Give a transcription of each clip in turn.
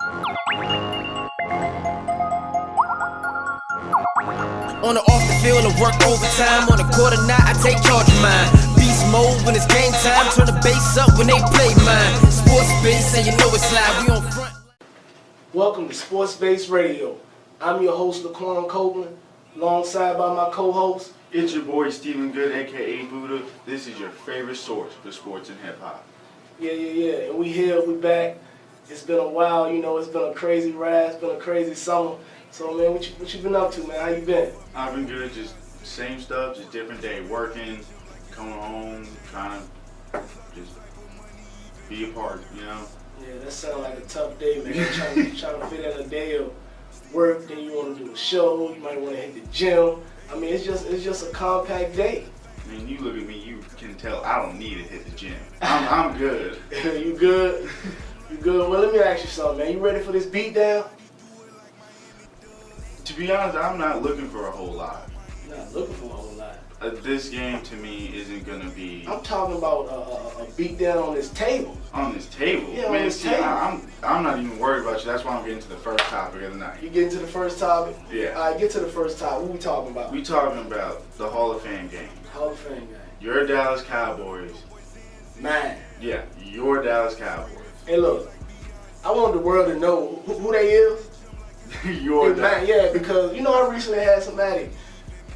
On or off the field, I work overtime. On the court or not, I take charge of mine. Beast mode when it's game time. Turn the bass up when they play mine. Sports base, and you know it's live. We on front. Welcome to Sports Base Radio. I'm your host, Laquane Copeland, alongside by my co-host. It's your boy Stephen Good, aka Buddha. This is your favorite source for sports and hip hop. Yeah. And we here, we back. It's been a while, it's been a crazy ride, it's been a crazy summer. So man, what you been up to, man? How you been? I've been good, just same stuff, just different day. Working, coming home, trying to just be a part, Yeah, that sounds like a tough day, man. You're trying to fit in a day of work, then you want to do a show, you might want to hit the gym. I mean, it's just a compact day. I mean, you look at me, you can tell I don't need to hit the gym. I'm good. You good? You good? Well, let me ask you something, man. You ready for this beatdown? To be honest, I'm not looking for a whole lot. You're not looking for a whole lot. This game to me isn't gonna be. I'm talking about a beatdown on this table. On this table? Yeah, man, on this table. I'm not even worried about you. That's why I'm getting to the first topic of the night. You getting to the first topic? Yeah. All right, get to the first topic. What we talking about? We talking about the Hall of Fame game. Hall of Fame game. Your Dallas Cowboys. Man. Yeah, your Dallas Cowboys. Hey, look. I want the world to know who they is. Your Man, yeah, because I recently had somebody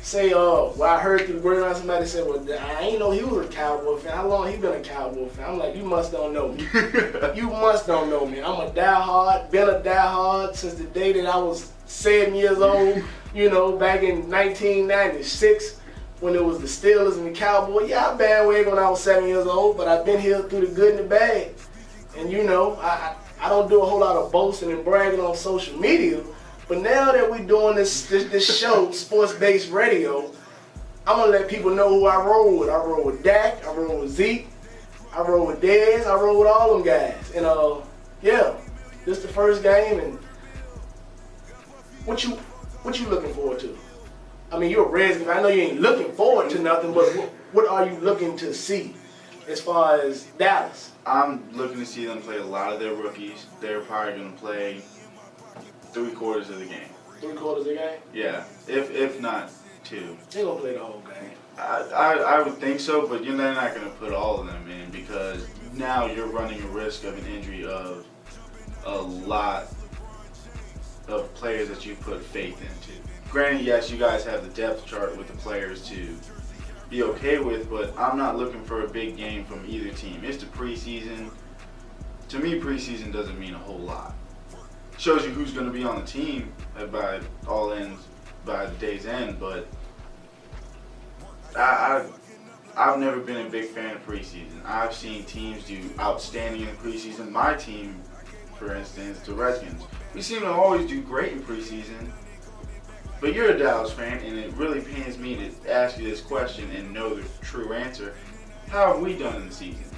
say, I heard through the grapevine, somebody said, well, I ain't know he was a Cowboy fan. How long he been a Cowboy fan? I'm like, you must don't know me. You must don't know me. I'm a diehard, been a diehard since the day that I was 7 years old, back in 1996 when it was the Steelers and the Cowboys. Yeah, I bandwagon when I was 7 years old, but I've been here through the good and the bad. And I don't do a whole lot of boasting and bragging on social media, but now that we're doing this show, Sports-Based Radio, I'm going to let people know who I roll with. I roll with Dak, I roll with Zeke, I roll with Dez, I roll with all them guys. And this the first game, and what you looking forward to? I mean, you're a Redskins. I know you ain't looking forward to nothing, but what are you looking to see as far as Dallas? I'm looking to see them play a lot of their rookies. They're probably going to play 3/4 of the game. 3/4 of the game? Yeah, if not 2. They're going to play the whole game. I would think so, but they're not going to put all of them in because now you're running a risk of an injury of a lot of players that you put faith into. Granted, yes, you guys have the depth chart with the players to be okay with, but I'm not looking for a big game from either team. It's the preseason. To me, preseason doesn't mean a whole lot. Shows you who's going to be on the team by all ends, by the day's end, but I've never been a big fan of preseason. I've seen teams do outstanding in preseason. My team, for instance, the Redskins, we seem to always do great in preseason. But you're a Dallas fan, and it really pains me to ask you this question and know the true answer. How have we done in the seasons?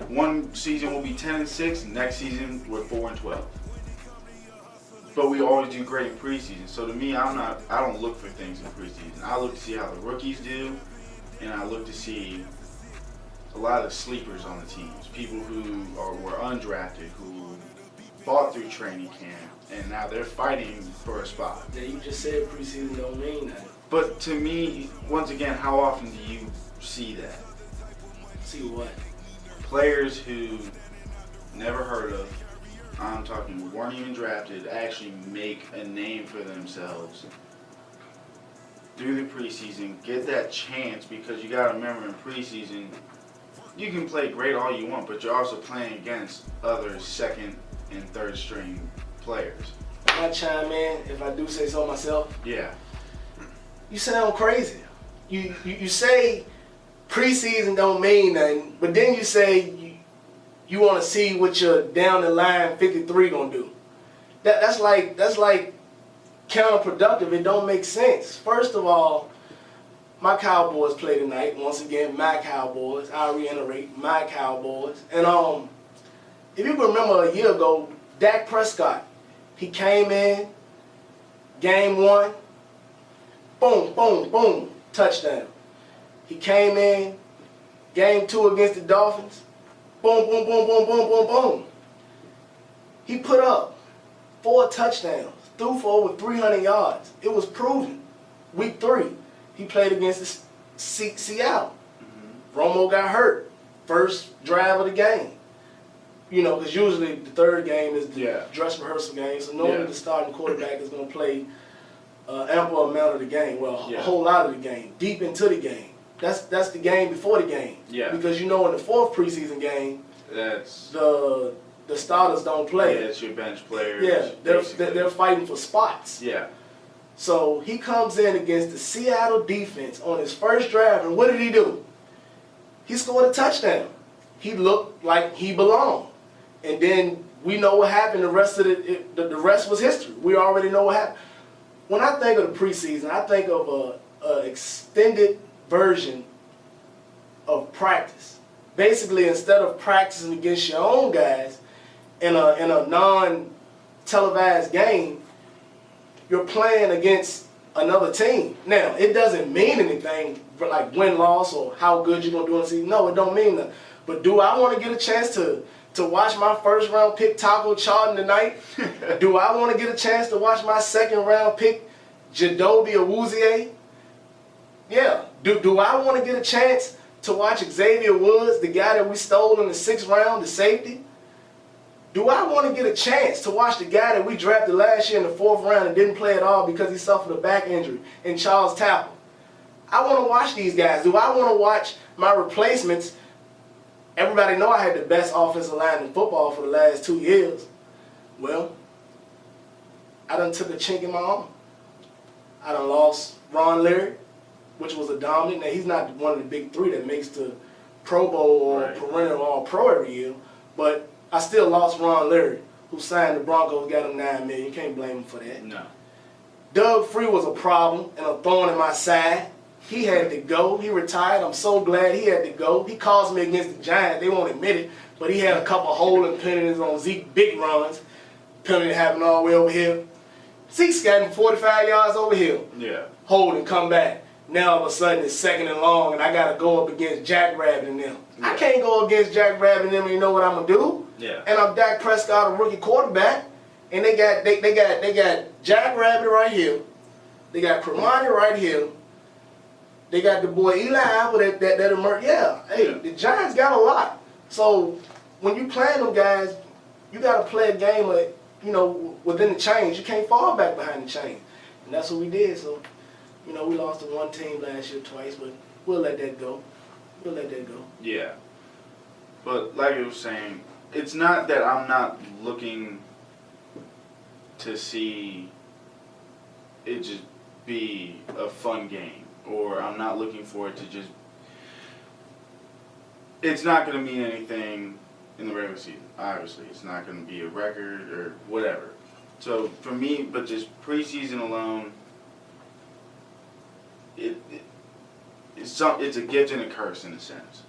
One season will be 10-6, next season we're 4-12. But we always do great in preseason. So to me, I don't look for things in preseason. I look to see how the rookies do, and I look to see a lot of sleepers on the teams, people who were undrafted, who fought through training camp, and now they're fighting for a spot. Yeah, you just said preseason don't mean that. But to me, once again, how often do you see that? See what? Players who never heard of, I'm talking weren't even drafted, actually make a name for themselves through the preseason, get that chance, because you got to remember in preseason, you can play great all you want, but you're also playing against other second and third string players. Can I chime in if I do say so myself? Yeah. You sound crazy. You say preseason don't mean nothing, but then you say you want to see what your down the line 53 gonna do. That's like counterproductive. It don't make sense. First of all, my Cowboys play tonight. Once again, my Cowboys. I'll reiterate, my Cowboys. And if you remember a year ago, Dak Prescott, he came in, game 1, boom, boom, boom, touchdown. He came in, game 2 against the Dolphins, boom, boom, boom, boom, boom, boom, boom. He put up 4 touchdowns, threw for over 300 yards. It was proven. Week 3, he played against Seattle. Romo got hurt. First drive of the game. You know, because usually the third game is the dress rehearsal game. So normally the starting quarterback is going to play ample amount of the game. Well, a whole lot of the game, deep into the game. That's the game before the game. Yeah. Because you know in the 4th preseason game, that's the starters don't play. Yeah, it's your bench players. Yeah, they're fighting for spots. Yeah. So he comes in against the Seattle defense on his first drive, and what did he do? He scored a touchdown. He looked like he belonged. And then we know what happened. The rest of the rest was history. We already know what happened. When I think of the preseason, I think of a extended version of practice. Basically, instead of practicing against your own guys in a non-televised game, you're playing against another team. Now, it doesn't mean anything for like win-loss or how good you're going to do in the season. No, it don't mean that. But do I want to get a chance to watch my first-round pick Taco Charlton tonight? Do I want to get a chance to watch my second-round pick Jadobe Awuzie? Yeah. Do I want to get a chance to watch Xavier Woods, the guy that we stole in the 6th round, the safety? Do I want to get a chance to watch the guy that we drafted last year in the 4th round and didn't play at all because he suffered a back injury in Charles Tapper? I want to watch these guys. Do I want to watch my replacements? Everybody know I had the best offensive line in football for the last 2 years. Well, I done took a chink in my arm. I done lost Ron Leary, which was a dominant. Now, he's not one of the big 3 that makes the Pro Bowl or perennial All-Pro every year, but I still lost Ron Leary, who signed the Broncos, got him $9 million. You can't blame him for that. No. Doug Free was a problem and a thorn in my side. He had to go. He retired. I'm so glad he had to go. He cost me against the Giants. They won't admit it, but he had a couple holding penalties on Zeke big runs. Penalty happened all the way over here. Zeke's got him 45 yards over here. Yeah. Hold and come back. Now all of a sudden it's 2nd and long, and I got to go up against Jack Rabbit and them. Yeah. I can't go against Jack Rabbit and them, and you know what I'm gonna do? Yeah. And I'm Dak Prescott, a rookie quarterback, and they got Jack Rabbit right here. They got Cremani right here. They got the boy Eli Apple that emerged. Yeah, hey, the Giants got a lot. So when you playing them guys, you got to play a game within the chains. You can't fall back behind the chains, and that's what we did. So. You know, we lost to one team last year twice, but we'll let that go. We'll let that go. Yeah. But like I was saying, it's not that I'm not looking to see it just be a fun game, or I'm not looking for it to just... It's not going to mean anything in the regular season, obviously. It's not going to be a record or whatever. So for me, but just preseason alone... It's a gift and a curse in a sense.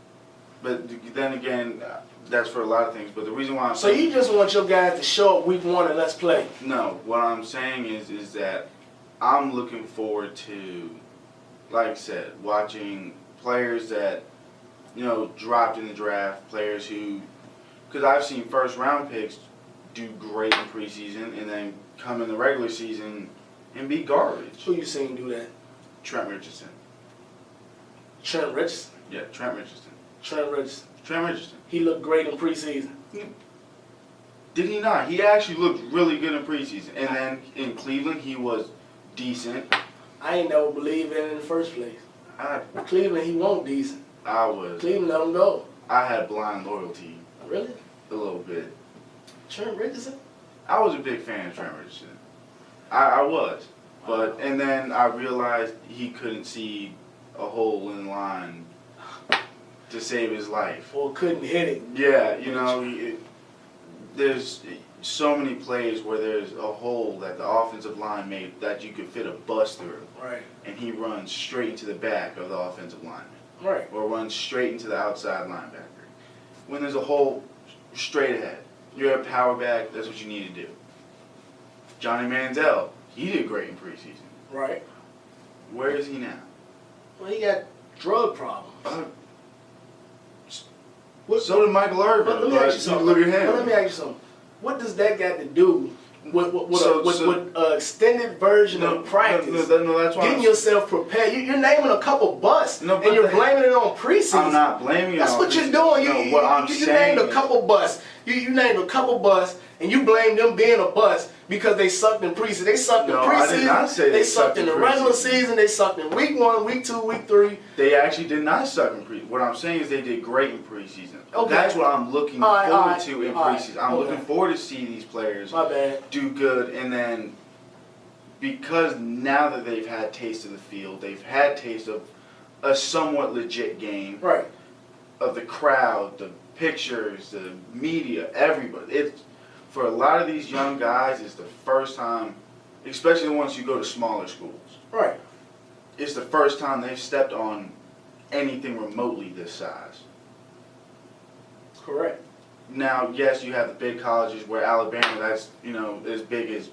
But then again, that's for a lot of things. But the reason why I'm saying... So you just want your guys to show up week 1 and let's play? No, what I'm saying is that I'm looking forward to, like I said, watching players that, dropped in the draft, players who... Because I've seen first-round picks do great in preseason and then come in the regular season and be garbage. Who you seen do that? Trent Richardson. Trent Richardson? Yeah, Trent Richardson. Trent Richardson. Trent Richardson. He looked great in preseason. Did he not? He actually looked really good in preseason. And then in Cleveland, he was decent. I ain't never believed in it in the first place. Cleveland, he won't decent. Cleveland let him go. I had blind loyalty. Really? A little bit. Trent Richardson? I was a big fan of Trent Richardson. I was. But and then I realized he couldn't see a hole in the line to save his life. Or couldn't hit it. Yeah, there's so many plays where there's a hole that the offensive line made that you could fit a bus through. Right. And he runs straight into the back of the offensive lineman. Right. Or runs straight into the outside linebacker. When there's a hole, straight ahead. You're a power back, that's what you need to do. Johnny Manziel, he did great in preseason. Right. Where is he now? Well, he got drug problems. So did Michael Irvin. But let me ask you something. Look at him. But let me ask you something. what does that got to do with an extended version of practice? No, that's why getting yourself prepared. You're naming a couple busts, and you're blaming it on preseason. I'm not blaming it. That's what you're doing. You named a couple busts. You named a couple busts, and you blame them being a bust because they sucked in preseason. They sucked in preseason. I did not say they sucked in the regular season. They sucked in week 1, week 2, week 3. They actually did not suck in preseason. What I'm saying is they did great in preseason. Okay. That's what I'm looking forward to in preseason. I'm looking forward to see these players do good, and then because now that they've had taste of the field, they've had taste of a somewhat legit game. Right. Of the crowd, the pictures, the media, everybody. It's for a lot of these young guys, it's the first time, especially once you go to smaller schools. Right. It's the first time they've stepped on anything remotely this size. Correct. Now, yes, you have the big colleges where Alabama, that's, as big as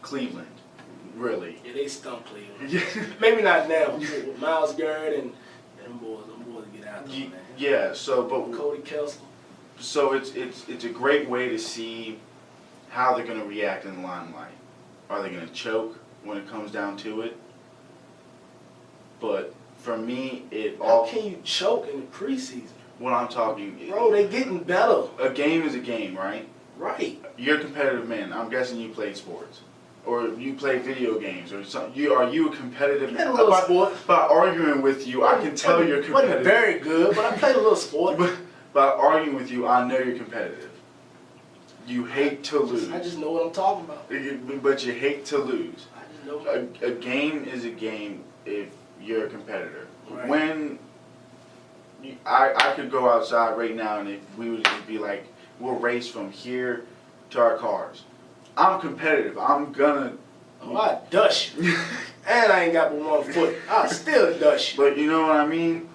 Cleveland, really. Yeah, they stunk Cleveland. Yeah. Maybe not now with Miles Garrett and them boys get out there, man. Yeah, but Cody Kelsey. So it's a great way to see how they're going to react in the limelight. Are they going to choke when it comes down to it? But for me, How can you choke in the preseason? When I'm talking, bro, they getting better. A game is a game, right? Right. You're a competitive man. I'm guessing you played sports, or you play video games, or something. Are you a competitive man? I played a little sport. By arguing with you, I can tell you're competitive. Wasn't very good, but I played a little sport. By arguing with you, I know you're competitive. You hate to lose. I just know what I'm talking about. But you hate to lose. I just know. A game is a game if you're a competitor. Right. When I could go outside right now and if we would just be like, we'll race from here to our cars. I'm competitive. I'm gonna. Oh, I dust you. And I ain't got but 1 foot. I still dust you. But you know what I mean?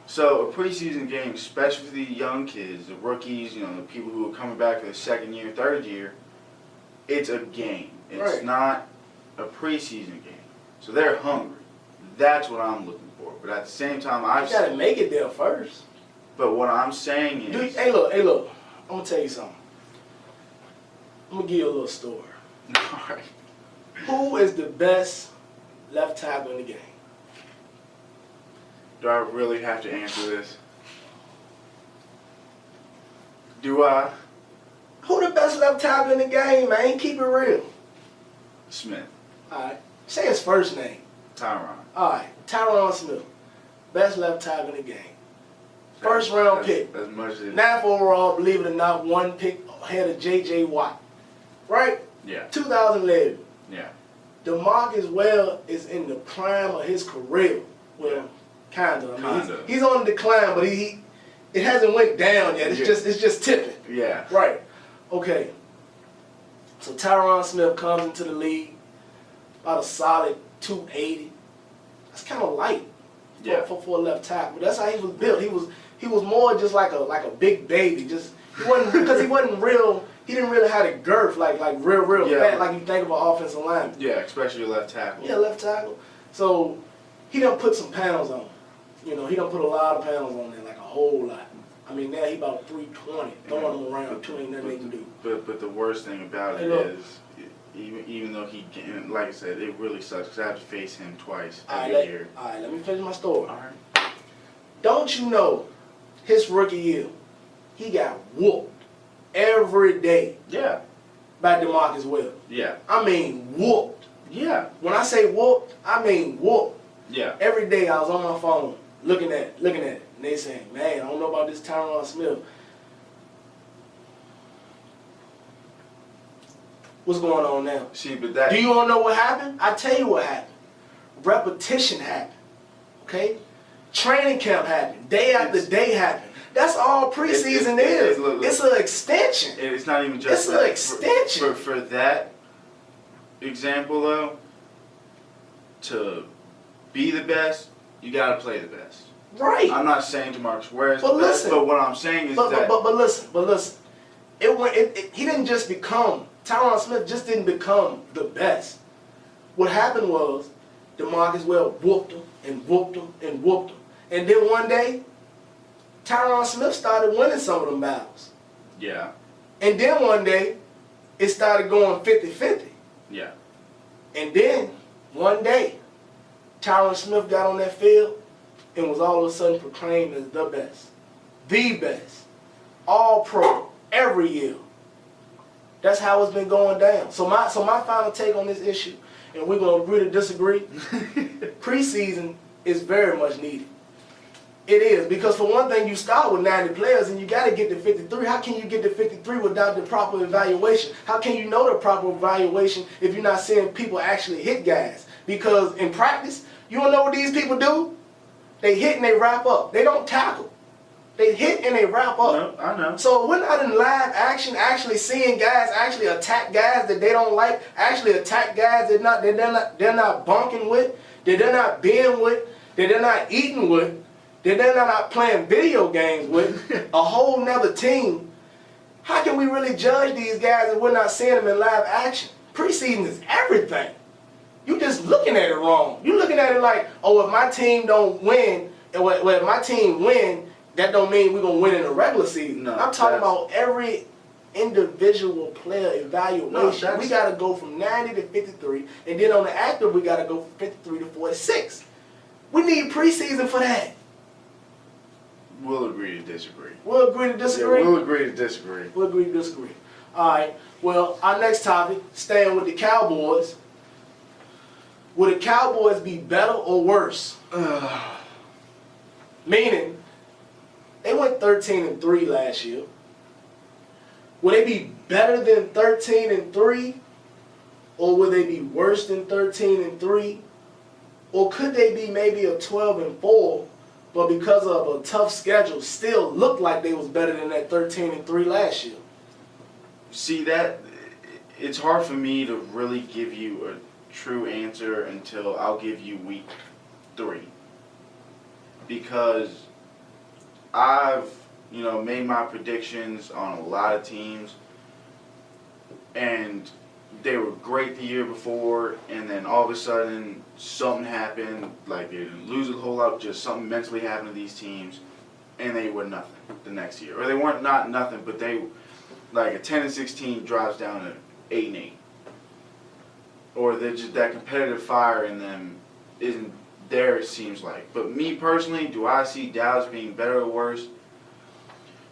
So a preseason game, especially for the young kids, the rookies, the people who are coming back for the second year, third year, it's a game. It's not a preseason game. So they're hungry. That's what I'm looking for. But at the same time, you gotta make it there first. But what I'm saying is, hey look. I'm gonna tell you something. I'm gonna give you a little story. All right. Who is the best left tackle in the game? Do I really have to answer this? Do I? Who the best left tackle in the game, man? Keep it real. Smith. Alright. Say his first name. Tyron. Alright. Tyron Smith. Best left tackle in the game. First round pick. As much as 9th overall, believe it or not, 1 pick ahead of J.J. Watt. Right? Yeah. 2011. Yeah. DeMarcus Ware is in the prime of his career. Well, kind of. I mean, he's on the decline, but it hasn't went down yet. It's just tipping. Yeah. Right. Okay. So Tyron Smith comes into the league about a solid 280. That's kind of light for a left tackle. But that's how he was built. He was more just like a big baby. Just he wasn't real. He didn't really have the girth like real fat like you think of an offensive lineman. Yeah, especially a left tackle. Yeah, left tackle. So he done put some pounds on. He done put a lot of pounds on there, like a whole lot. I mean, now he about 320. Throwing him around, ain't nothing they can do. But the worst thing about it is, even though he can, like I said, it really sucks because I have to face him twice every year. All right, let me finish my story. All right. Don't you know, his rookie year, he got whooped every day. Yeah. By DeMarcus Ware. Yeah. I mean, whooped. Yeah. When I say whooped, I mean whooped. Yeah. Every day I was on my phone looking at it. And they saying, man, I don't know about this Tyron Smith. What's going on now? See, but that... Do you want to know what happened? I tell you what happened. Repetition happened. Okay? Training camp happened. Day after day happened. That's all preseason is. It's an extension. It's not even just It's an extension. For that example, though, to be the best, you got to play the best. Right. I'm not saying DeMarcus Ware is but the best, but what I'm saying is that... But listen. He didn't just become... Tyron Smith just didn't become the best. What happened was DeMarcus Ware whooped him and whooped him and whooped him. And then one day, Tyron Smith started winning some of them battles. Yeah. And then one day, it started going 50-50. Yeah. And then, one day, Tyron Smith got on that field and was all of a sudden proclaimed as the best, all pro, every year. That's how it's been going down. So my final take on this issue, and we're going to agree to disagree, preseason is very much needed. It is, because for one thing, you start with 90 players and you got to get to 53. How can you get to 53 without the proper evaluation? How can you know the proper evaluation if you're not seeing people actually hit guys? Because in practice, you don't know what these people do? They hit and they wrap up. They don't tackle. They hit and they wrap up. No, I know. So we're not in live action actually seeing guys actually attack guys that they don't like, actually attack guys they're not bunking with, that they're not being with, that they're not eating with, that they're not playing video games with, a whole nother team. How can we really judge these guys if we're not seeing them in live action? Preseason is everything. You just looking at it wrong. You looking at it like, oh, if my team don't win, well, if my team win, that don't mean we're gonna win in the regular season. No, I'm talking about every individual player evaluation. We gotta go from 90 to 53, and then on the active we gotta go from 53 to 46. We need preseason for that. We'll agree to disagree. We'll agree to disagree. Yeah, we'll agree to disagree. We'll agree to disagree. All right. Well, our next topic, staying with the Cowboys. Will the Cowboys be better or worse? Meaning, they went 13-3 last year. Will they be better than 13-3, or will they be worse than 13-3, or could they be maybe a 12-4, but because of a tough schedule, still look like they was better than that 13-3 last year? See, that it's hard for me to really give you a true answer until I'll give you week 3, because I've made my predictions on a lot of teams, and they were great the year before, and then all of a sudden something happened, like they lose a whole lot, just something mentally happened to these teams, and they were nothing the next year, or they weren't not nothing, but they like a 10-16 drops down to 8-8, or they're just that competitive fire in them isn't there, it seems like. But me personally, do I see Dallas being better or worse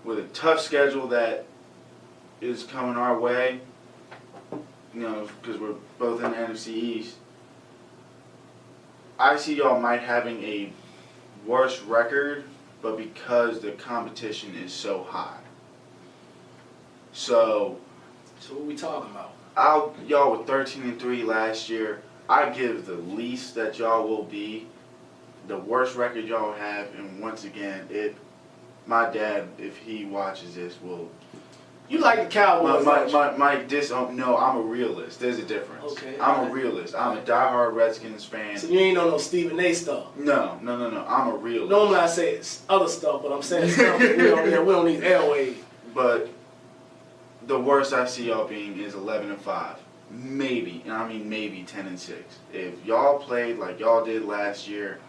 with a tough schedule that is coming our way? Because we're both in the NFC East. I see y'all might having a worse record, but because the competition is so high. So what we talking about? Y'all were 13-3 last year. I give the least that y'all will be, the worst record y'all have, and once again, my dad, if he watches this, will. You like the Cowboys? No, I'm a realist. There's a difference. Okay. I'm a realist. I'm a diehard Redskins fan. So you ain't on no Stephen A. stuff? No. I'm a realist. Normally I say it's other stuff, but I'm saying stuff we don't need airwaves. But the worst I see y'all being is 11-5. Maybe, and I mean maybe 10-6. If y'all played like y'all did last year,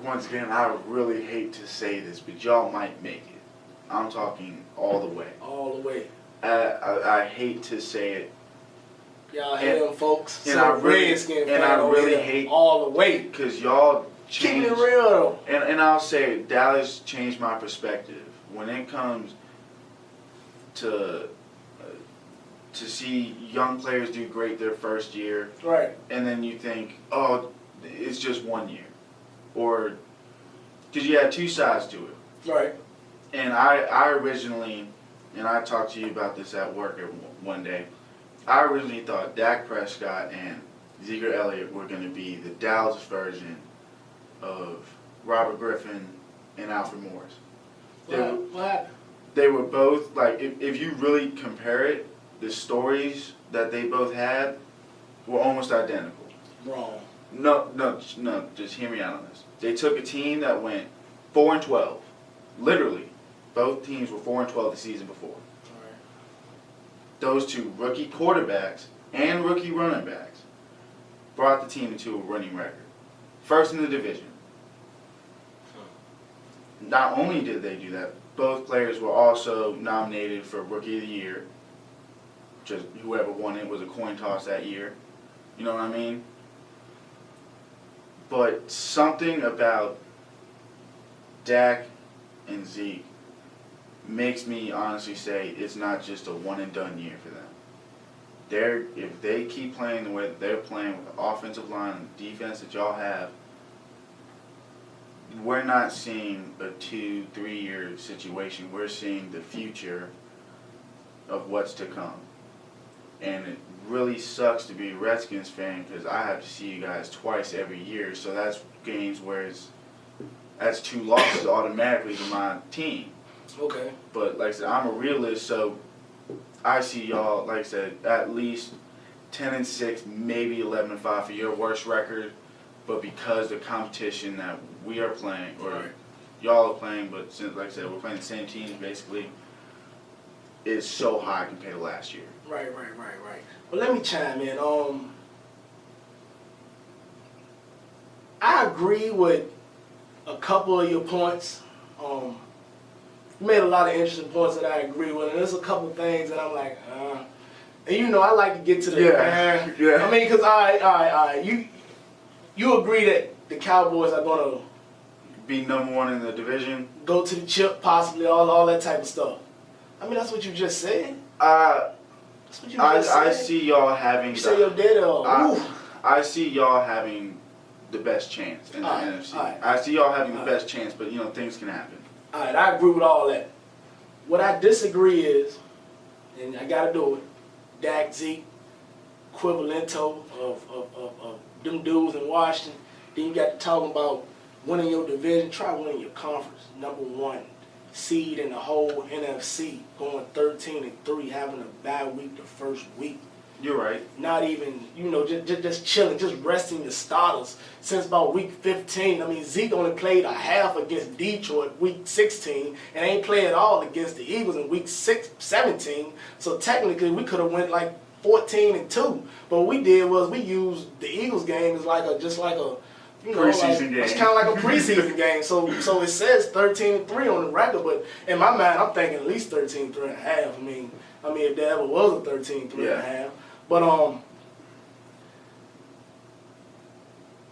once again, I really hate to say this, but y'all might make it. I'm talking all the way. All the way. I hate to say it. Y'all hear them, folks? And I really hate all the way, because y'all keeping changed. it real. And I'll say Dallas changed my perspective when it comes to see young players do great their first year. Right. And then you think, oh, it's just 1 year, or because you had two sides to it. Right. And I originally, and I talked to you about this at work one day, I originally thought Dak Prescott and Ezekiel Elliott were going to be the Dallas version of Robert Griffin and Alfred Morris. What happened? They were both, like, if you really compare it, the stories that they both had were almost identical. Wrong. No, just hear me out on this. They took a team that went 4-12. Literally, both teams were 4-12 the season before. Right. Those two rookie quarterbacks and rookie running backs brought the team into a running record. First in the division. Not only did they do that, both players were also nominated for Rookie of the Year just whoever won it was a coin toss that year. You know what I mean? But something about Dak and Zeke makes me honestly say it's not just a one and done year for them. If they keep playing the way that they're playing with the offensive line and defense that y'all have, we're not seeing a 2-3 year situation. We're seeing the future of what's to come. And it really sucks to be a Redskins fan because I have to see you guys twice every year. So that's games where that's 2 losses automatically to my team. Okay. But like I said, I'm a realist, so I see y'all, like I said, at least 10-6, maybe 11-5 for your worst record. But because the competition that we are playing, or y'all are playing, but since, like I said, we're playing the same teams basically, is so high compared to last year. Right. Well, let me chime in. I agree with a couple of your points. You made a lot of interesting points that I agree with, and there's a couple things that I'm like, and you know, I like to get to the yeah. I mean, because all right, you agree that the Cowboys are gonna be number 1 in the division, go to the chip, possibly all that type of stuff. I mean, that's what you just said. That's what you just said. I see y'all having. You say your daddy. I see y'all having the best chance in the NFC. I see y'all having the best chance, but you know things can happen. All right, I agree with all that. What I disagree is, and I gotta do it, Dak, Zeke, equivalento of them dudes in Washington. Then you got to talking about winning your division. Try winning your conference. Number 1 seed in the whole NFC, going 13-3, having a bye week the first week. You're right. Not even, you know, just chilling, just resting your starters since about week 15. I mean, Zeke only played a half against Detroit week 16 and ain't played at all against the Eagles in week 17. So technically, we could have went like 14-2. But what we did was we used the Eagles game as like a you know, preseason game. It's kind of like a preseason game. So it says 13-3 on the record, but in my mind, I'm thinking at least 13-3.5. I mean, if there ever was a 13-3.5. But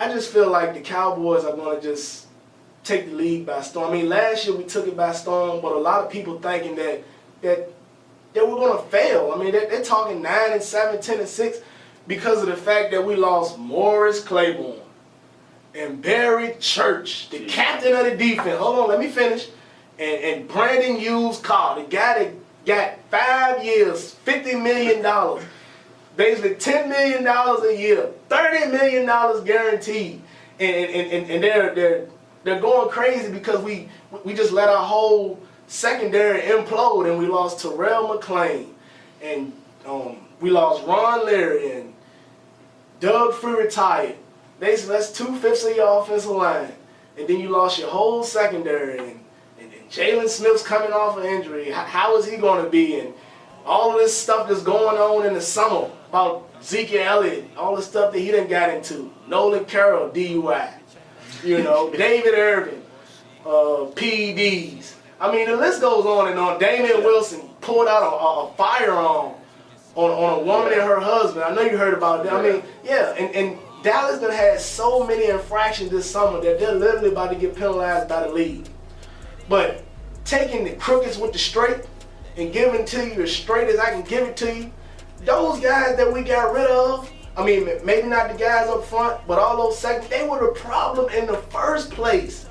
I just feel like the Cowboys are going to just take the league by storm. I mean, last year we took it by storm, but a lot of people thinking that we're going to fail. I mean, they're talking 9-7, 10-6 because of the fact that we lost Morris Claiborne and Barry Church, the captain of the defense. Hold on, let me finish. And Brandon Hughes Carr, the guy that got 5 years, $50 million. Basically $10 million a year, $30 million guaranteed, and they're going crazy because we just let our whole secondary implode, and we lost Terrell McClain, and we lost Ron Leary, and Doug Free retired. Basically, that's 2/5 of your offensive line, and then you lost your whole secondary, and Jalen Smith's coming off an injury. How is he going to be? And all of this stuff that's going on in the summer about Zeke Elliott, all the stuff that he done got into. Nolan Carroll, DUI. You know, David Irvin, PEDs. I mean, the list goes on and on. Damian Wilson pulled out a firearm on a woman and her husband. I know you heard about that. I mean, yeah, and Dallas done had so many infractions this summer that they're literally about to get penalized by the league. But taking the crookeds with the straight and giving it to you as straight as I can give it to you, those guys that we got rid of, I mean, maybe not the guys up front, but all those seconds, they were the problem in the first place.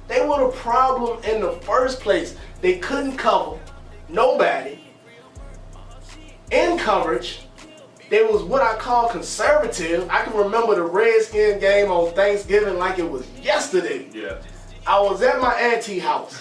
They were the problem in the first place. They couldn't cover nobody. In coverage, they was what I call conservative. I can remember the Redskins game on Thanksgiving like it was yesterday. Yeah. I was at my auntie house.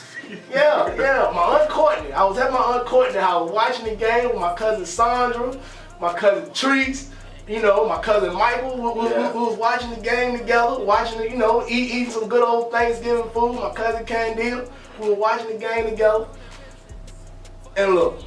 Yeah, my Aunt Courtney. I was at my Aunt Courtney house watching the game with my cousin Sandra, my cousin Treats, you know, my cousin Michael. We was watching the game together, watching it, you know, eating some good old Thanksgiving food. My cousin Candida. We were watching the game together. And look,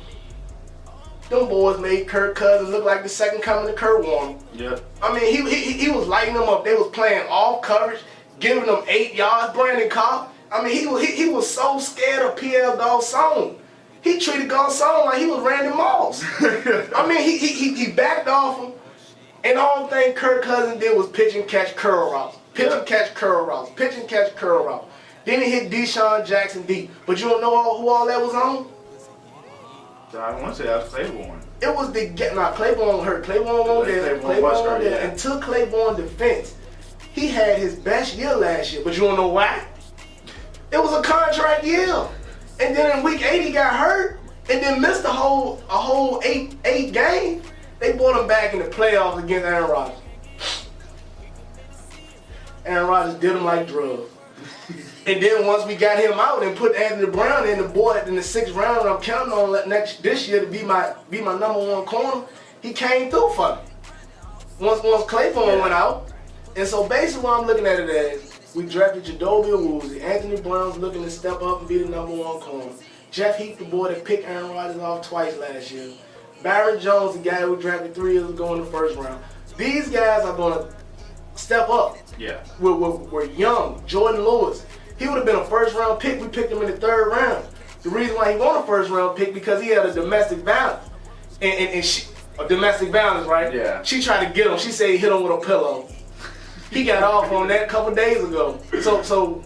them boys made Kirk Cousins look like the second coming of Kurt Warner. Yeah. I mean, he was lighting them up. They was playing off coverage, giving them 8 yards. Brandon Carr. I mean, he was so scared of Pierre Garçon. He treated Gonzalo like he was Randy Moss. I mean, he backed off him, and the only thing Kirk Cousins did was pitch and catch curl routes. Pitch and catch curl routes. Pitch and catch curl routes. Then he hit Deshaun Jackson deep. But you don't know who all that was on? I want to say that was Claiborne. It was Claiborne hurt. Claiborne won't there. Claiborne won't there. Until Claiborne defense, he had his best year last year. But you don't know why? It was a contract year. And then in week 8 he got hurt and then missed a whole eight games. They brought him back in the playoffs against Aaron Rodgers. Aaron Rodgers did him like drugs. And then once we got him out and put Anthony Brown in the board in the 6th round, I'm counting on this year to be my number 1 corner. He came through for me. Once Claiborne went out. And so basically what I'm looking at it as, we drafted Jadobi Awuzie. Anthony Brown's looking to step up and be the number 1 corner. Jeff Heath, the boy that picked Aaron Rodgers off twice last year. Byron Jones, the guy who drafted 3 years ago in the 1st round. These guys are going to step up. Yeah. We're young. Jordan Lewis. He would have been a 1st round pick. We picked him in the 3rd round. The reason why he won a 1st round pick because he had a domestic violence. And she, a domestic violence, right? Yeah. She tried to get him. She said he hit him with a pillow. He got off on that a couple days ago. So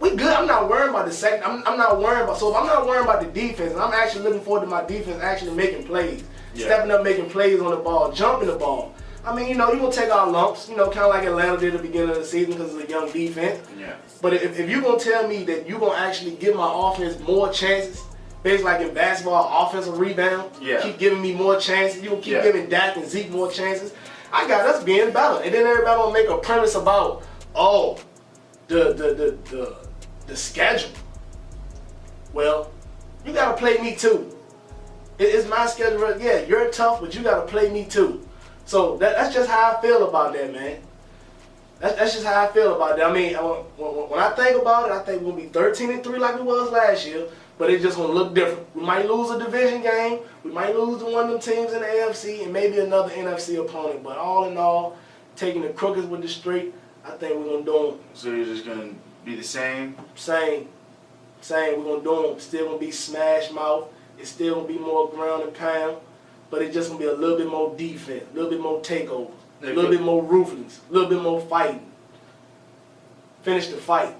we good. I'm not worrying about the second. I'm not worrying about. So if I'm not worrying about the defense, and I'm actually looking forward to my defense actually making plays, stepping up, making plays on the ball, jumping the ball. I mean, you're gonna take our lumps, kind of like Atlanta did at the beginning of the season because it's a young defense. Yeah. But if you're gonna tell me that you're gonna actually give my offense more chances, basically like in basketball, offensive rebound, keep giving me more chances. You gonna keep giving Dak and Zeke more chances. I got us being better, and then everybody gonna make a premise about the schedule. Well, you gotta play me too. It's my schedule. Yeah, you're tough, but you gotta play me too. So that's just how I feel about that, man. That's just how I feel about that. I mean, when I think about it, I think we're gonna be 13-3 like we was last year, but it's just gonna look different. We might lose a division game. We might lose to one of them teams in the AFC and maybe another NFC opponent. But all in all, taking the crookeds with the straight, I think we're gonna do them. So you're just gonna be the same? Same. We're gonna do them. Still gonna be smash mouth. It's still gonna be more ground and pound, but it's just gonna be a little bit more defense, a little bit more takeover, a little bit more ruthless, a little bit more fighting. Finish the fight.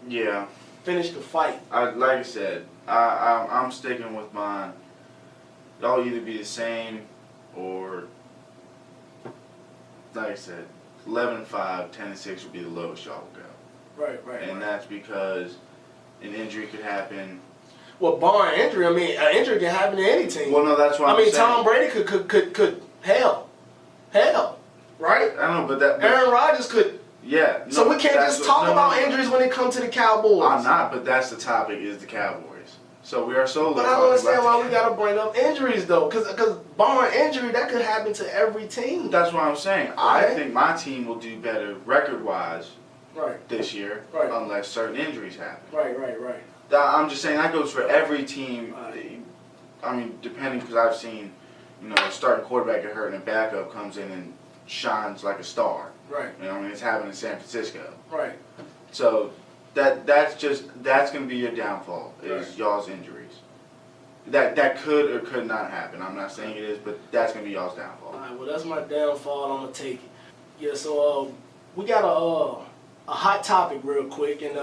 Yeah. Finish the fight. Like I said, I'm sticking with mine. Y'all either be the same or, like I said, 11-5, 10-6 would be the lowest y'all would go. Right. And that's because an injury could happen. Well, barring injury, I mean, an injury can happen to any team. Well, no, that's why I'm saying. Tom Brady could hell, right? I know, but Aaron Rodgers could. Yeah. No, so we can't just talk about injuries when it comes to the Cowboys. I'm not, but that's the topic is the Cowboys. So we are so. But I don't understand why we gotta bring up injuries though, because barring injury, that could happen to every team. That's what I'm saying. Okay. I think my team will do better record-wise, this year, unless certain injuries happen. Right. I'm just saying that goes for every team. I mean, depending, because I've seen, a starting quarterback get hurt and a backup comes in and shines like a star. Right. I mean, it's happened in San Francisco. Right. So that's going to be your downfall is y'all's injuries. That could or could not happen. I'm not saying it is, but that's going to be y'all's downfall. All right. Well, that's my downfall. I'm gonna take it. Yeah. So we got a hot topic real quick and.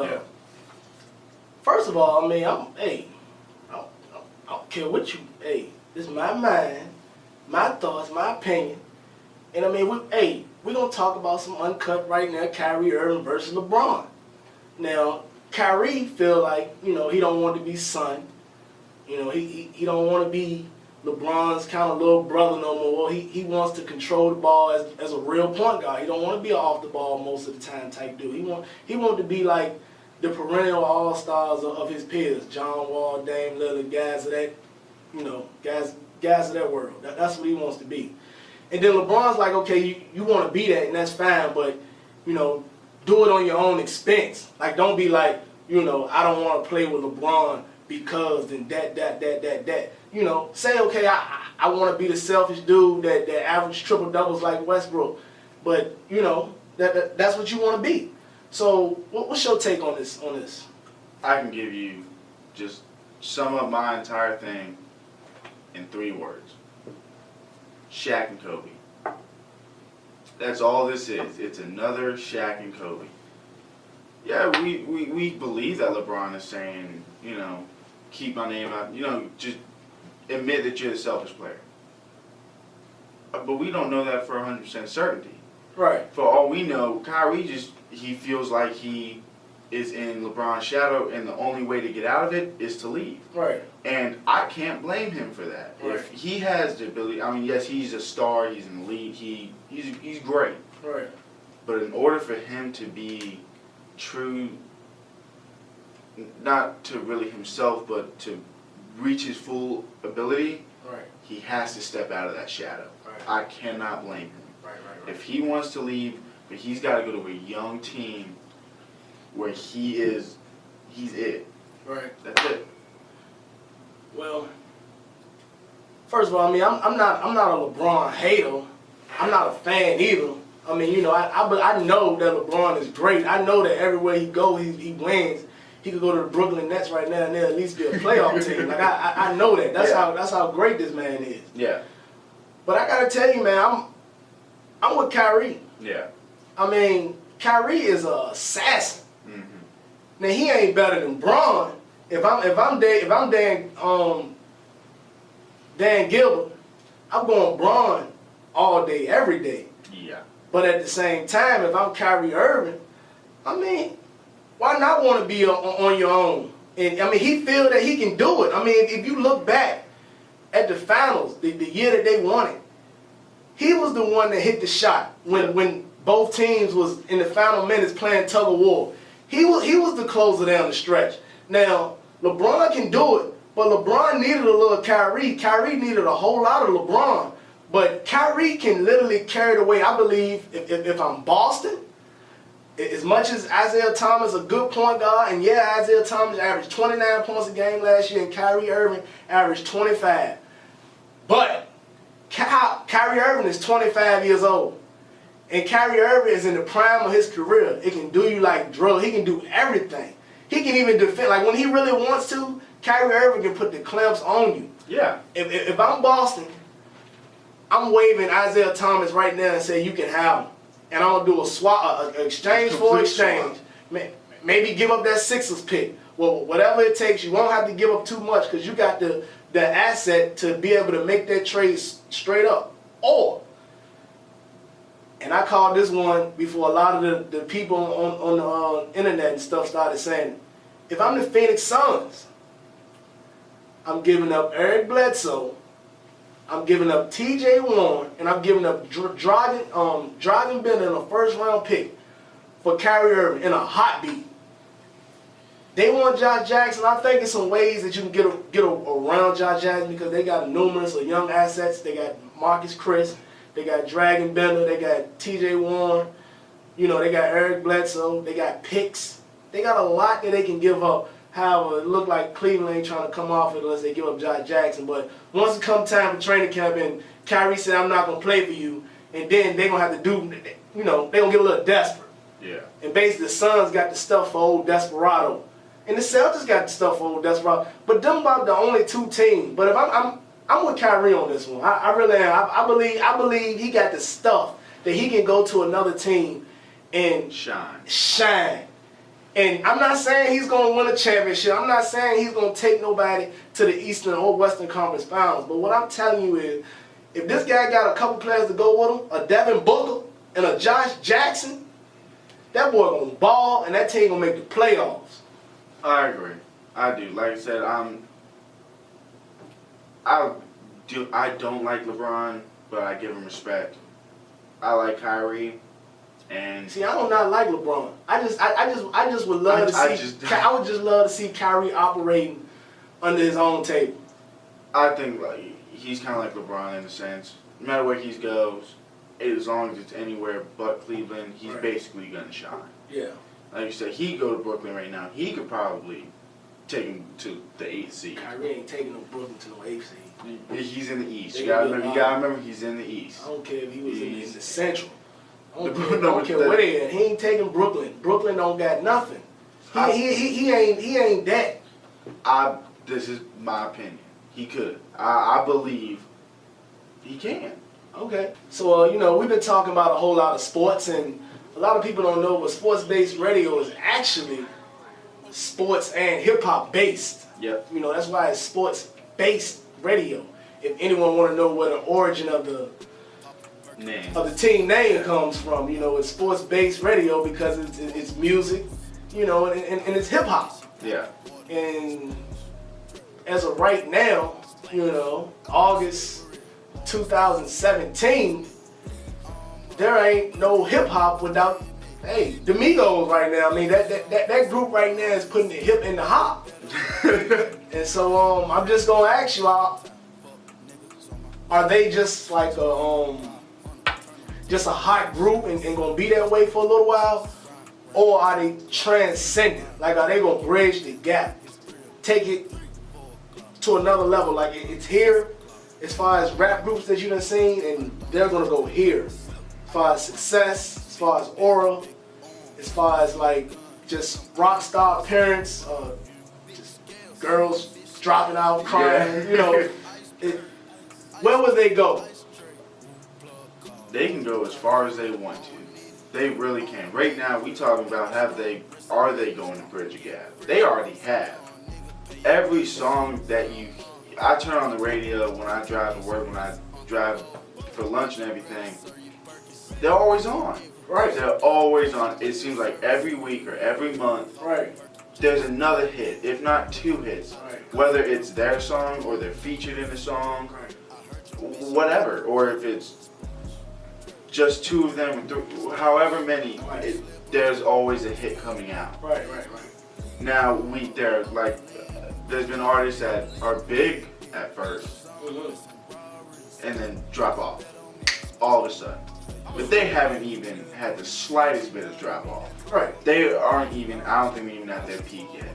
First of all, I mean, I don't care what you, this is my mind, my thoughts, my opinion. And I mean, we're going to talk about some uncut right now, Kyrie Irving versus LeBron. Now, Kyrie feel like, he don't want to be son. He don't want to be LeBron's kind of little brother no more. He wants to control the ball as a real point guard. He don't want to be an off the ball most of the time type dude. He want to be like the perennial all-stars of his peers, John Wall, Dame Lillard, guys of that, guys of that world. That's what he wants to be. And then LeBron's like, okay, you want to be that, and that's fine, but, do it on your own expense. Like, don't be like, I don't want to play with LeBron because then that. Say, okay, I want to be the selfish dude that average triple-doubles like Westbrook, but, that's what you want to be. So, what's your take on this? I can give you just sum up my entire thing in 3 words. Shaq and Kobe. That's all this is. It's another Shaq and Kobe. Yeah, we believe that LeBron is saying, you know, keep my name out, you know, just admit that you're the selfish player. But we don't know that for 100% certainty. Right. For all we know, Kyrie he feels like he is in LeBron's shadow, and the only way to get out of it is to leave. Right. And I can't blame him for that. Right. If he has the ability, I mean, yes, he's a star, he's in the league, he's great. Right. But in order for him to be true, not to really himself, but to reach his full ability, Right. he has to step out of that shadow. Right. I cannot blame him. Right. If he wants to leave, but he's got to go to a young team where he's it. Right. That's it. Well, first of all, I mean, I'm not a LeBron hater. I'm not a fan either. I mean, you know, I know that LeBron is great. I know that everywhere he goes, he wins. He could go to the Brooklyn Nets right now and they'll at least be a playoff team. Like I know that. That's how great this man is. Yeah. But I gotta tell you, man, I'm with Kyrie. Yeah. I mean, Kyrie is a assassin. Mm-hmm. Now he ain't better than Bron. If I'm Dan Gilbert, I'm going Bron all day, every day. Yeah. But at the same time, if I'm Kyrie Irving, I mean, why not want to be on your own? And I mean, he feel that he can do it. I mean, if you look back at the finals, the year that they won it, he was the one that hit the shot when both teams was in the final minutes playing tug of war. He was the closer down the stretch. Now, LeBron can do it, but LeBron needed a little Kyrie. Kyrie needed a whole lot of LeBron. But Kyrie can literally carry the weight. I believe if I'm Boston, as much as Isaiah Thomas a good point guard, and yeah, Isaiah Thomas averaged 29 points a game last year, and Kyrie Irving averaged 25. But Kyrie Irving is 25 years old. And Kyrie Irving is in the prime of his career. It can do you like drugs. He can do everything. He can even defend. Like when he really wants to, Kyrie Irving can put the clamps on you. Yeah. If I'm Boston, I'm waving Isaiah Thomas right now and say you can have him. And I'm going to do a swap, exchange for exchange. Maybe give up that Sixers pick. Well, whatever it takes, you won't have to give up too much because you got the asset to be able to make that trade straight up. Or, and I called this one before a lot of the people on the internet and stuff started saying, if I'm the Phoenix Suns, I'm giving up Eric Bledsoe, I'm giving up T.J. Warren, and I'm giving up Dragan Bender in a first-round pick for Kyrie Irving in a hot beat. They want Josh Jackson. I think there's some ways that you can get around Josh Jackson because they got numerous of young assets. They got Marcus Chris, they got Dragan Bender, they got T.J. Warren, you know, they got Eric Bledsoe, they got picks. They got a lot that they can give up. However, it looked like Cleveland ain't trying to come off it unless they give up Josh Jackson. But once it come time for training camp and Kyrie said, I'm not going to play for you, and then they're going to have to do, you know, they're going to get a little desperate. Yeah. And basically the Suns got the stuff for old Desperado. And the Celtics got the stuff for old Desperado. But them about the only two teams. But if I'm with Kyrie on this one. I really am. I believe he got the stuff that he can go to another team and shine. And I'm not saying he's going to win a championship. I'm not saying he's going to take nobody to the Eastern or Western Conference Finals. But what I'm telling you is, if this guy got a couple players to go with him, a Devin Booker and a Josh Jackson, that boy going to ball and that team going to make the playoffs. I agree. I do. Like I said, I don't like LeBron, but I give him respect. I like Kyrie. And see, I do not like LeBron. I just would love to see. I would just love to see Kyrie operating under his own table. I think like he's kind of like LeBron in a sense. No matter where he goes, as long as it's anywhere but Cleveland, he's basically gonna shine. Yeah. Like you said, he go to Brooklyn right now. He could probably take him to the 8th seed. Kyrie ain't taking no Brooklyn to no 8th seed. He's in the East. You gotta remember, he's in the East. I don't care if he was in the Central. I don't care where they at. He ain't taking Brooklyn. Brooklyn don't got nothing. He ain't that. This is my opinion. He could. I believe he can. Okay. So, we've been talking about a whole lot of sports, and a lot of people don't know, but sports-based radio is actually sports and hip-hop based. Yep. That's why it's sports-based radio. If anyone want to know where the origin of the team name comes from, it's sports-based radio because it's music, and it's hip-hop. Yeah. And as of right now, August 2017, there ain't no hip-hop without, the Migos right now. I mean, that group right now is putting the hip in the hop. And so I'm just going to ask you, are they just like a hot group and going to be that way for a little while? Or are they transcendent? Like, are they going to bridge the gap? Take it to another level. Like, it's here as far as rap groups that you done seen, and they're going to go here. As far as success, as far as aura, as far as, like, just rock star appearance, just girls dropping out, crying, where would they go? They can go as far as they want to. They really can. Right now, we talking about are they going to bridge a gap? They already have. Every song that I turn on the radio when I drive to work, when I drive for lunch and everything, they're always on. Right. They're always on. It seems like every week or every month, right, there's another hit, if not two hits. Right. Whether it's their song or they're featured in the song, right, whatever. Or if it's just two of them, however many, right, there's always a hit coming out. Right. Now, there's been artists that are big at first, and then drop off all of a sudden. But they haven't even had the slightest bit of drop off. Right. They aren't even, I don't think they're even at their peak yet.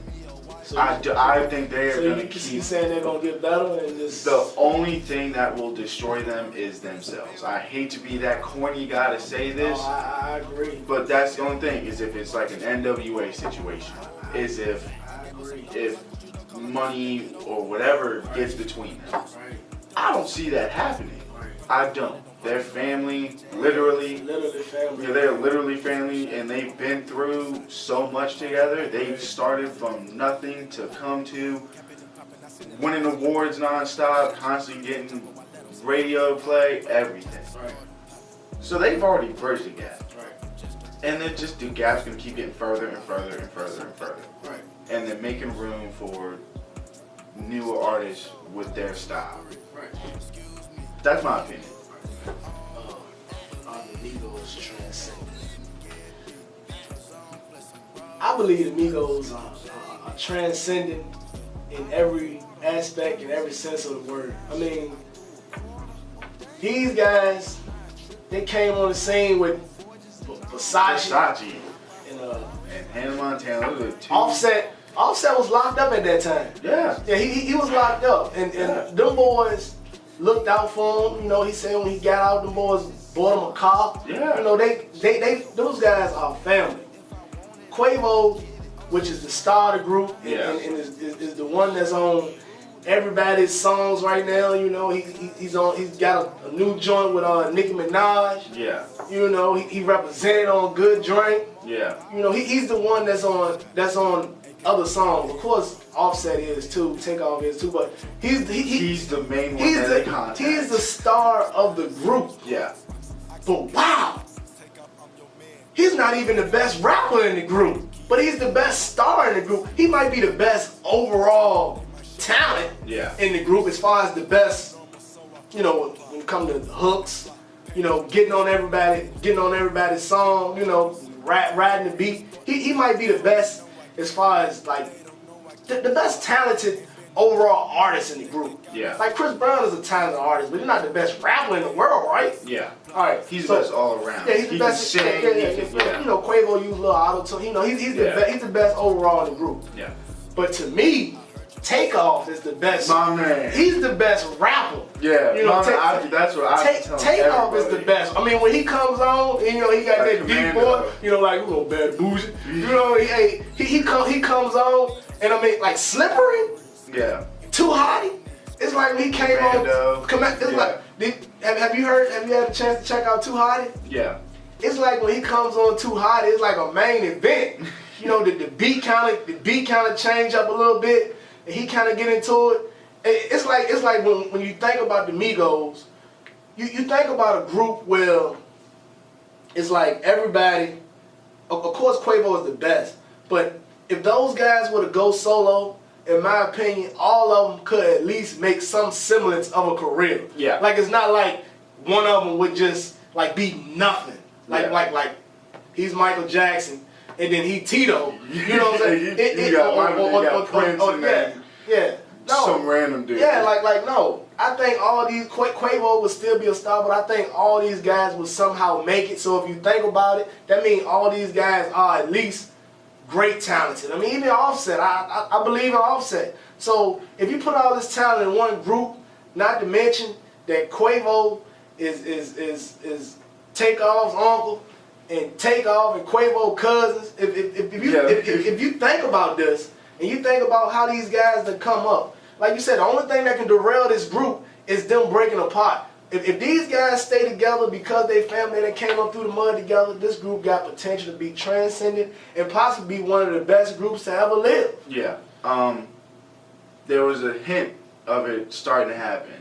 So I think they are going to keep. You saying they're going to get better and just... The only thing that will destroy them is themselves. I hate to be that corny guy to say this. No, I agree. But that's the only thing, is if it's like an NWA situation. Is if money or whatever gets between them. Right. I don't see that happening. Right. I don't. They're family, literally. Literally family. Yeah, they're literally family, and they've been through so much together. They've started from nothing to come to winning awards nonstop, constantly getting radio play, everything. Right. So they've already bridged the gap. Right. And then just the gap's gonna keep getting further and further and further and further. Right. And then making room for newer artists with their style. Right. That's my opinion. Are the Migos transcendent? I believe the Migos are transcendent in every aspect, in every sense of the word. I mean, these guys, they came on the scene with Versace. And Hannah Montana. Those are two. Offset was locked up at that time. Yeah. Yeah, he was locked up. And them boys looked out for him. He said when he got out, them boys bought him a car. Yeah. Those guys are family. Quavo, which is the star of the group, and is the one that's on everybody's songs right now. He's got a new joint with Nicki Minaj. Yeah. He represented on Good Drink. Yeah. He's the one that's on other songs. Of course, Offset is too, Takeoff is too, but he's the main one that they contact. He's the star of the group. Yeah. But wow, he's not even the best rapper in the group, but he's the best star in the group. He might be the best overall talent in the group as far as the best, when it comes to hooks, getting on everybody's song, riding the beat. He might be the best as far as like the best talented overall artist in the group. Yeah. Like Chris Brown is a talented artist, but he's not the best rapper in the world, right? Yeah. All right. He's the best all around. Yeah, he's the best. He can sing. Quavo used a little auto-tune. He's the best overall in the group. Yeah. But to me, Takeoff is the best. My man. He's the best rapper. Yeah. That's what I tell Takeoff everybody. is the best. I mean, when he comes on, he got Like that deep Commando. voice. Like we go bad bougie. He comes on, and I mean, like Slippery. Yeah. Too Hotty. It's like when he came Commando. on. It's like, have you had a chance to check out Too Hotty? Yeah. It's like when he comes on Too Hotty, it's like a main event. You know, the beat kind of change up a little bit, and he kind of get into it. It's like when you think about the Migos, you think about a group where it's like everybody. Of course, Quavo is the best, but if those guys were to go solo, in my opinion, all of them could at least make some semblance of a career. Yeah. Like it's not like one of them would just like be nothing. Like he's Michael Jackson and then he Tito. You know what I'm saying? you got Prince and then no. some random dude. Yeah, like no. I think all these Quavo would still be a star, but I think all these guys would somehow make it. So if you think about it, that means all these guys are at least great talented. I mean, even Offset. I believe in Offset. So if you put all this talent in one group, not to mention that Quavo is Takeoff's uncle and Takeoff and Quavo cousins. If you think about this and you think about how these guys that come up. Like you said, the only thing that can derail this group is them breaking apart. If these guys stay together because they family that came up through the mud together, this group got potential to be transcended and possibly be one of the best groups to ever live. Yeah. There was a hint of it starting to happen.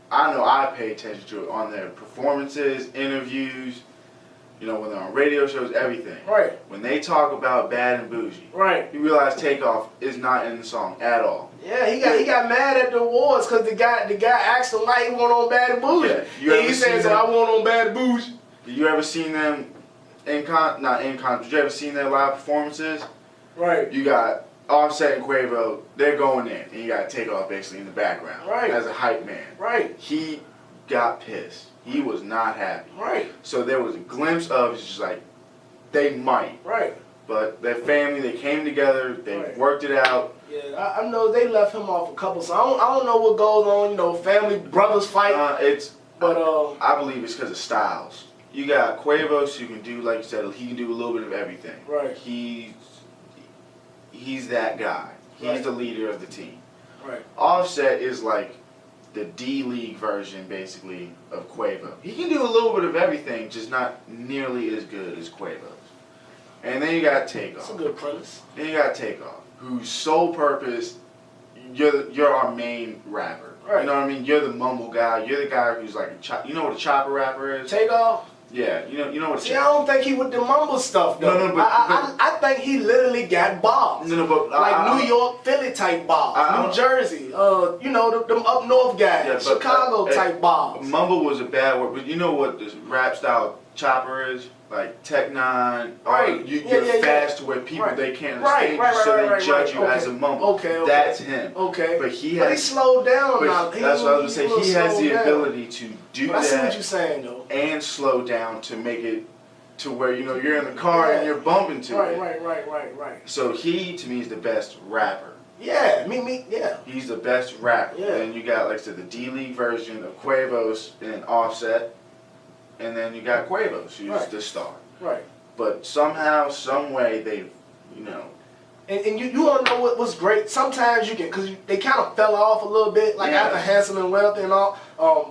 I know I pay attention to it on their performances, interviews, you know, when they're on radio shows, everything. Right. When they talk about Bad and Bougie, right, you realize Takeoff is not in the song at all. Yeah, he got mad at the awards because the guy asked him why he went on Bad and Bougie. Yeah. And he said, "So I went on Bad and Bougie." Did you ever seen them did you ever seen their live performances? Right. You got Offset and Quavo, they're going in, and you got Takeoff basically in the background, right, as a hype man. Right. He got pissed. He was not happy. Right. So there was a glimpse of it's just like they might. Right. But their family, they came together, they worked it out. Yeah, I know they left him off a couple. So I don't know what goes on. You know, family brothers fight. I believe it's because of styles. You got Quavo, who can do, like you said, he can do a little bit of everything. Right. He's that guy. He's the leader of the team. Right. Offset is like the D-League version, basically, of Quavo. He can do a little bit of everything, just not nearly as good as Quavo's. And then you got Takeoff. That's a good premise. Then you got Takeoff, whose sole purpose, you're our main rapper. Right. You know what I mean? You're the mumble guy. You're the guy who's like you know what a chopper rapper is? Takeoff? Yeah, you know what. See, I don't think he with the mumble stuff though. No, but I think he literally got bars. But like New York, Philly type bars, New Jersey, you know, them up north guys, Chicago type bars. Mumble was a bad word, but you know what this rap style chopper is? Like Tech Nine, you're fast to where people they can't understand you, so they judge you as a mumble. Okay. That's him. Okay. But he slowed down now. That's what I was gonna say. He has the ability to do that. I see what you're saying though. And slow down to make it to where you're in the car and you're bumping to it. Right. So he to me is the best rapper. Yeah, yeah. He's the best rapper. Yeah. And then you got, like I said, the D-League version of Quavo's and Offset. And then you got Quavo's, who's the star. Right. But somehow, some way, they, And you want to know what was great? Sometimes you can, because they kind of fell off a little bit, like after Handsome and Wealthy and all,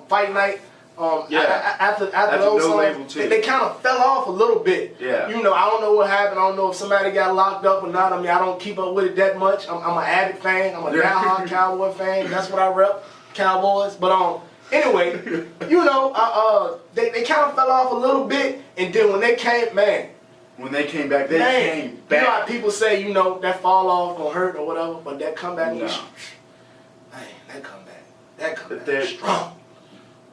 Fight Night. After those songs, they kind of fell off a little bit. Yeah. You know, I don't know what happened. I don't know if somebody got locked up or not. I mean, I don't keep up with it that much. I'm an avid fan. I'm a diehard Cowboy fan. That's what I rep, Cowboys. But anyway, you know, they kind of fell off a little bit, and then when they came, when they came back, they came back. You know how people say, you know, that fall off gonna hurt or whatever, but that comeback was that comeback was strong.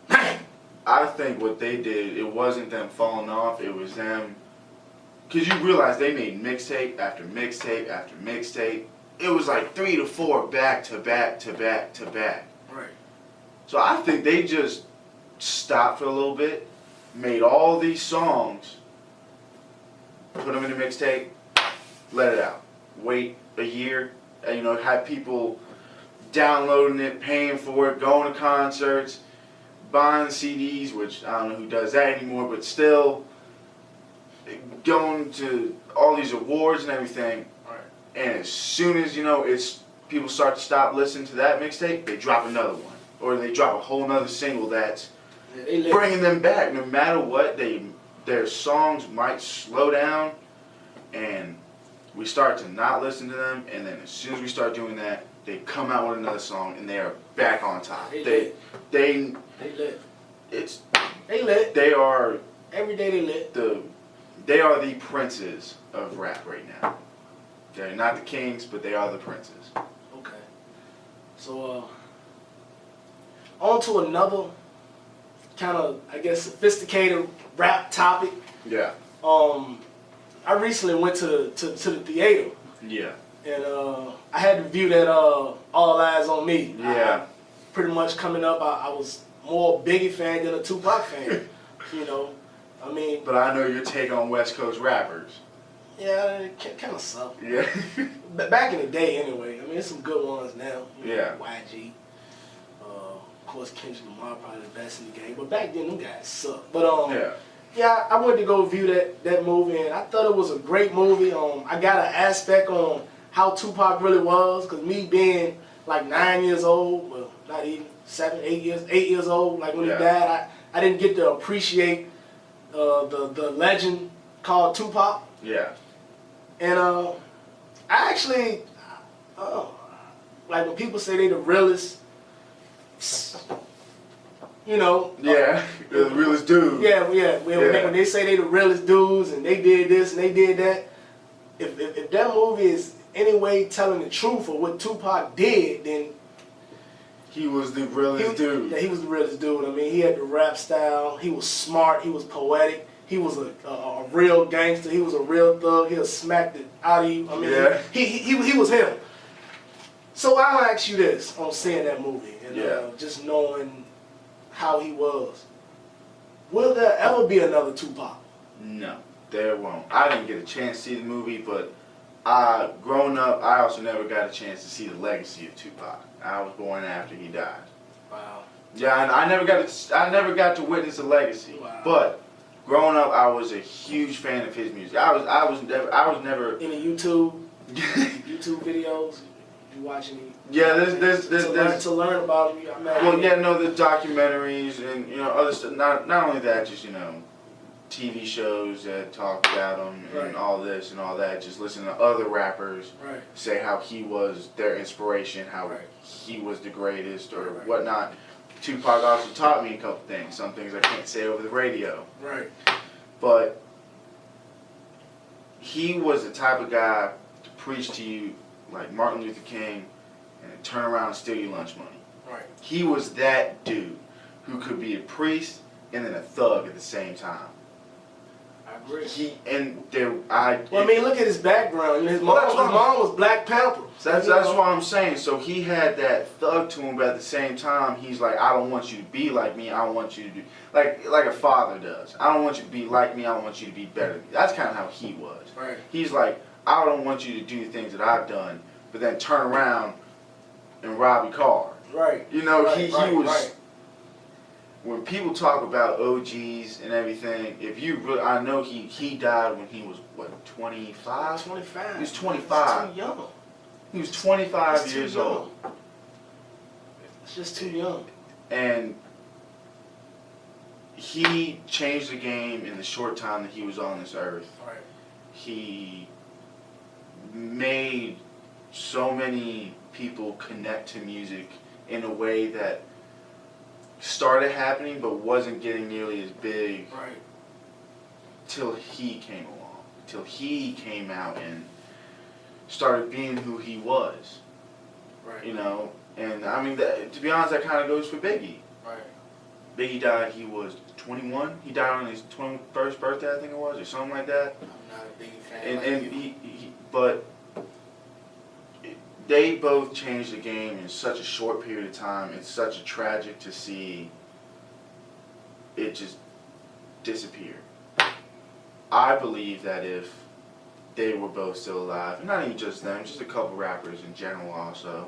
Man. I think what they did, it wasn't them falling off, it was them, because you realize they made mixtape after mixtape after mixtape. It was like 3 to 4 back to back to back to back. Right. So I think they just stopped for a little bit, made all these songs, put them in a mixtape, let it out. Wait a year, have people downloading it, paying for it, going to concerts, buying CDs, which I don't know who does that anymore, but still going to all these awards and everything. Right. And as soon as, people start to stop listening to that mixtape, they drop another one. Or they drop a whole nother single that's bringing them back. No matter what, their songs might slow down, and we start to not listen to them, and then as soon as we start doing that, they come out with another song, and they are back on top. They lit. They lit. They are every day. They lit. They are the princes of rap right now. They're not the kings, but they are the princes. Okay. So on to another kind of, I guess, sophisticated rap topic. Yeah. I recently went to the theater. Yeah. And I had to view that All Eyes on Me. Yeah. Pretty much coming up, I was more a Biggie fan than a Tupac fan. You know, I mean. But I know your take on West Coast rappers. Yeah, it kind of sucked. Yeah. Back in the day, anyway. I mean, there's some good ones now. You know, Yeah. YG. Of course, Kendrick Lamar probably the best in the game. But back then, them guys sucked. But yeah, I went to go view that movie, and I thought it was a great movie. I got an aspect on how Tupac really was, because me being like 9 years old, well, not even 8 years old, like when he died, I didn't get to appreciate the legend called Tupac. Yeah. And I actually, like when people say they the realest, you know. Yeah, the realest dude. Yeah. When they say they the realest dudes and they did this and they did that, if that movie is any way telling the truth of what Tupac did, then he was the realest dude. Yeah, he was the realest dude. I mean, he had the rap style. He was smart. He was poetic. He was a real gangster. He was a real thug. He'll smack it out of you. I mean, he was him. So I'll ask you this on seeing that movie and just knowing how he was. Will there ever be another Tupac? No, there won't. I didn't get a chance to see the movie, but growing up, I also never got a chance to see the legacy of Tupac. I was born after he died. Wow. Yeah, and I never got to witness the legacy. Wow. But growing up, I was a huge fan of his music. I was never. Any YouTube videos? You watch any? Yeah, there's to learn about him. Well, yeah, no, the documentaries and other stuff. Not only that, just TV shows that talk about him and all this and all that. Just listen to other rappers say how he was their inspiration, how he was the greatest or whatnot. Tupac also taught me a couple things. Some things I can't say over the radio. Right. But he was the type of guy to preach to you like Martin Luther King and turn around and steal your lunch money. Right. He was that dude who could be a priest and then a thug at the same time. I agree. Well, I mean, look at his background. His mom was Black Panther. That's what I'm saying. So he had that thug to him, but at the same time, he's like, I don't want you to be like me. I want you to do like a father does. I don't want you to be like me. I want you to be better than me. That's kind of how he was. Right. He's like, I don't want you to do things that I've done, but then turn around and rob your car. Right. He was. Right. When people talk about OGs and everything, if you really, I know he died when he was, what, 25? 25. He was 25. That's too young. He was 25 years old. It's just too young. And he changed the game in the short time that he was on this earth. Right. He made so many people connect to music in a way that started happening but wasn't getting nearly as big till he came along, till he came out and started being who he was. Right. And I mean, to be honest, that kind of goes for Biggie. Right. Biggie died, he was 21. He died on his 21st birthday, I think it was, or something like that. I'm not a Biggie fan. But they both changed the game in such a short period of time. It's such a tragic to see it just disappear. I believe that if they were both still alive, and not even just them, just a couple rappers in general also,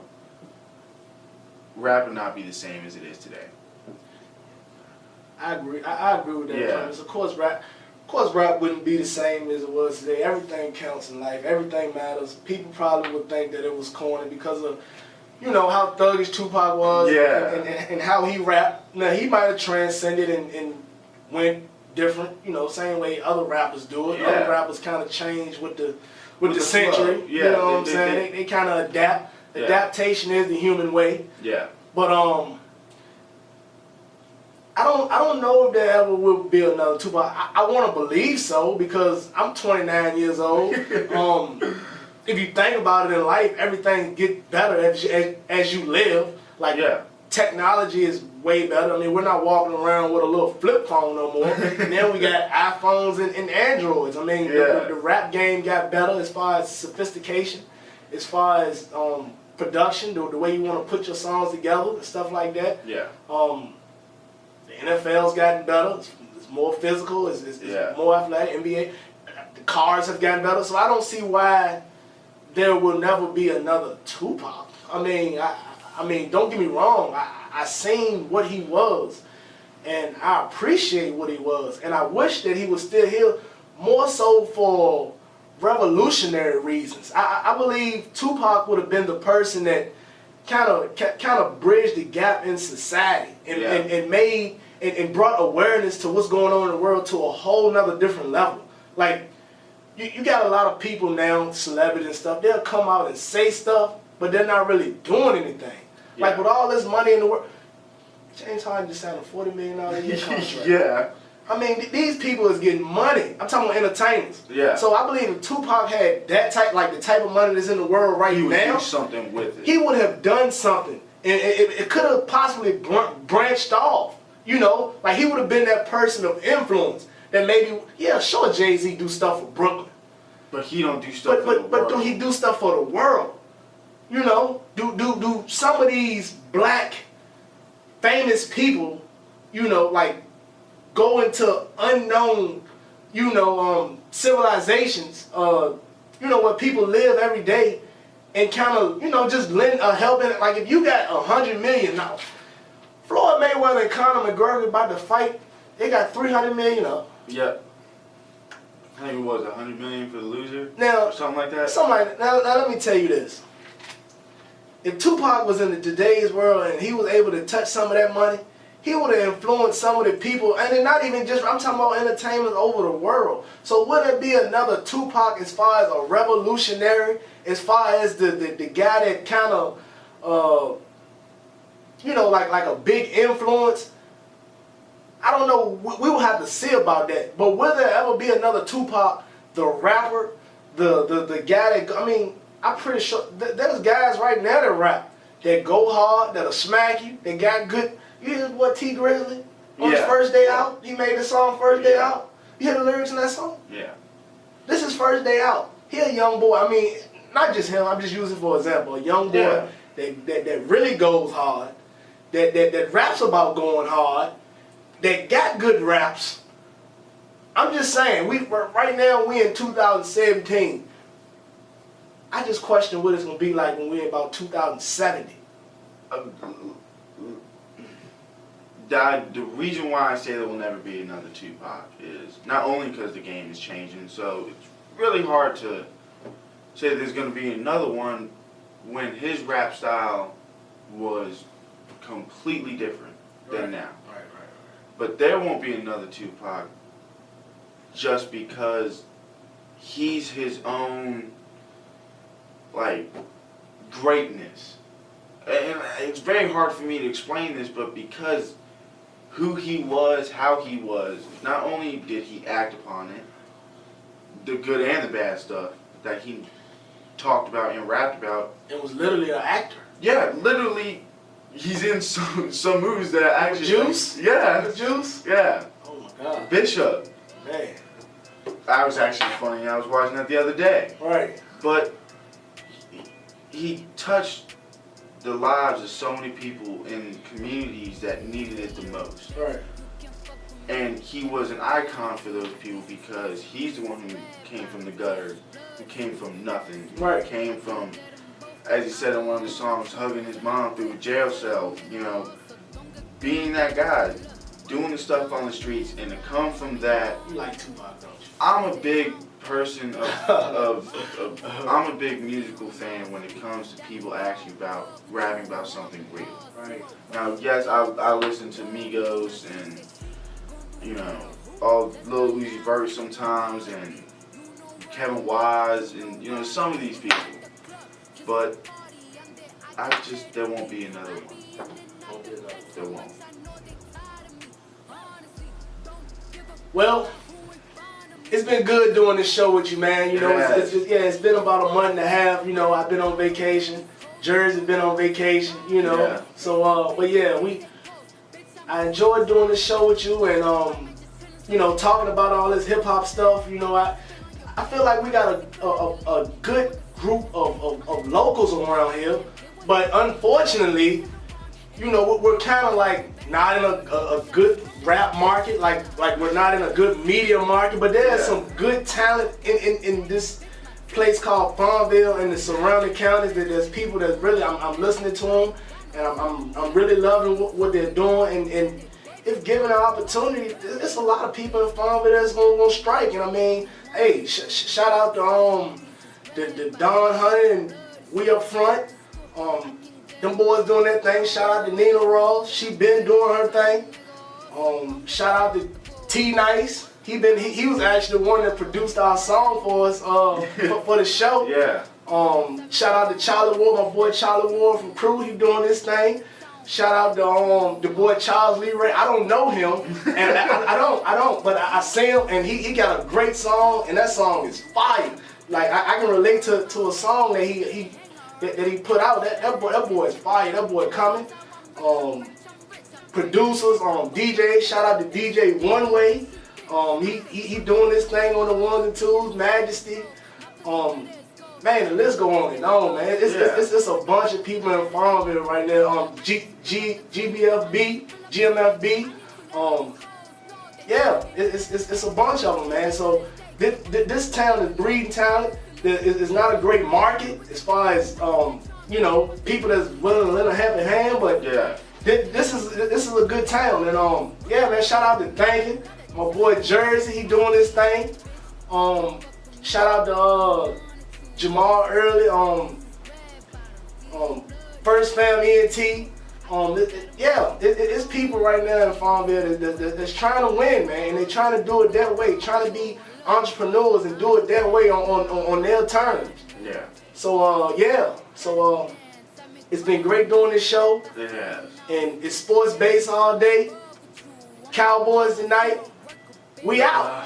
rap would not be the same as it is today. I agree. I agree with that premise. Of course, Of course, rap wouldn't be the same as it was today. Everything counts in life. Everything matters. People probably would think that it was corny because of, how thuggish Tupac was and how he rapped. Now, he might have transcended and went different, same way other rappers do it. Yeah. Other rappers kind of change with the century. Flow. You know what I'm saying? They kind of adapt. Yeah. Adaptation is the human way. Yeah. But I don't know if there ever will be another Tupac. I want to believe so because I'm 29 years old. If you think about it in life, everything gets better as you live. Like technology is way better. I mean, we're not walking around with a little flip phone no more. Now we got iPhones and Androids. I mean, the rap game got better as far as sophistication, as far as production, the way you want to put your songs together and stuff like that. Yeah. The NFL's gotten better. It's more physical. It's more athletic. NBA, the cars have gotten better. So I don't see why there will never be another Tupac. I mean, don't get me wrong. I seen what he was, and I appreciate what he was, and I wish that he was still here, more so for revolutionary reasons. I believe Tupac would have been the person that kind of bridged the gap in society and made and brought awareness to what's going on in the world to a whole nother different level. Like, you got a lot of people now, celebrities and stuff, they'll come out and say stuff, but they're not really doing anything. Yeah. Like, with all this money in the world, James Harden just signed a $40 million a year contract. Yeah. I mean, these people is getting money. I'm talking about entertainers. Yeah. So I believe if Tupac had that type, like the type of money that's in the world right now, he would do something with it. He would have done something, and it could have possibly branched off. Like he would have been that person of influence that maybe, sure, Jay-Z do stuff for Brooklyn, but he don't do stuff for the world. But do he do stuff for the world? Do some of these black famous people, like go into unknown, civilizations, where people live every day and kind of, just lend a helping. Like if you got $100 million now, Floyd Mayweather and Conor McGregor about to fight, they got $300 million up. Yep. I think it was $100 million for the loser. Now, or something like that. Now let me tell you this. If Tupac was in today's world and he was able to touch some of that money, he would have influenced some of the people, and not even just, I'm talking about entertainment over the world. So would it be another Tupac as far as a revolutionary, as far as the guy that kind of, like a big influence? I don't know, we will have to see about that. But will there ever be another Tupac, the rapper, the guy that, I'm pretty sure there's guys right now that rap, that go hard, that'll smack you, they got good. You hear what T Grizzly on his first day out? He made the song First Day Out. You hear the lyrics in that song? Yeah. This is First Day Out. He a young boy. Not just him. I'm just using for example. A young boy that really goes hard, that raps about going hard, that got good raps. I'm just saying, right now we in 2017. I just question what it's gonna be like when we're in about 2070. The reason why I say there will never be another Tupac is not only because the game is changing, so it's really hard to say there's going to be another one when his rap style was completely different than now. Right. But there won't be another Tupac just because he's his own, like, greatness. And it's very hard for me to explain this, but because who he was, how he was, not only did he act upon it, the good and the bad stuff that he talked about and rapped about. It was literally an actor. Yeah, literally, he's in some movies that actually... Juice? Yeah. Juice? Yeah. Oh my God. Bishop. Man. That was actually funny. I was watching that the other day. Right. But he touched the lives of so many people in communities that needed it the most. Right. And he was an icon for those people because he's the one who came from the gutter, who came from nothing, right. Who came from, as he said in one of the songs, hugging his mom through a jail cell, being that guy. doing the stuff on the streets, and to come from that. You like Tupac, don't you? I'm a big person I'm a big musical fan when it comes to people actually rapping about something real. Right. Now, yes, I listen to Migos and, you know, all Lil Uzi Vert sometimes, and Kevin Wise, and, you know, some of these people. But there won't be another one. There won't. Well, it's been good doing this show with you, man. You know, it's been about a month and a half. You know, I've been on vacation. Jersey's been on vacation. You know, Yeah. so but yeah, I enjoyed doing this show with you, and you know, talking about all this hip hop stuff. You know, I feel like we got a good group of locals around here, but unfortunately, you know, we're kind of like not in a good rap market, like we're not in a good media market, but there's some good talent in this place called Farmville and the surrounding counties. That there's people that really, I'm listening to them, and I'm really loving what they're doing, and if given an opportunity, there's a lot of people in Farmville that's gonna strike. And I mean, hey, shout out to the Don Hunter and We Up Front. Them boys doing their thing. Shout out to Nina Ross. She been doing her thing. Shout out to T Nice. He was actually the one that produced our song for us for the show. Yeah. Shout out to Charlie Ward, my boy Charlie Ward from Crew. He doing this thing. Shout out to the boy Charles Lee Ray. I don't know him, and I don't, but I see him, and he got a great song, and that song is fire. Like I can relate to a song that he put out. That boy is fire. That boy coming. Producers, DJ. Shout out to DJ One Way. He doing this thing on the ones and twos. Majesty. Man, the list go on and on, man. It's a bunch of people in Farmville right now. GMFB. Yeah, it's a bunch of them, man. So this town is breeding talent. It's not a great market as far as you know, people that's willing to lend a helping hand, but Yeah. this is a good town, and yeah, man. Shout out to Thankin', my boy Jersey, he doing this thing. Shout out to Jamal Early, First Fam ENT. It's people right now in Farmville that's trying to win, man, and they trying to do it their way, trying to be entrepreneurs and do it their way on their terms. Yeah. So it's been great doing this show. It has. And it's sports based all day. Cowboys tonight. We out.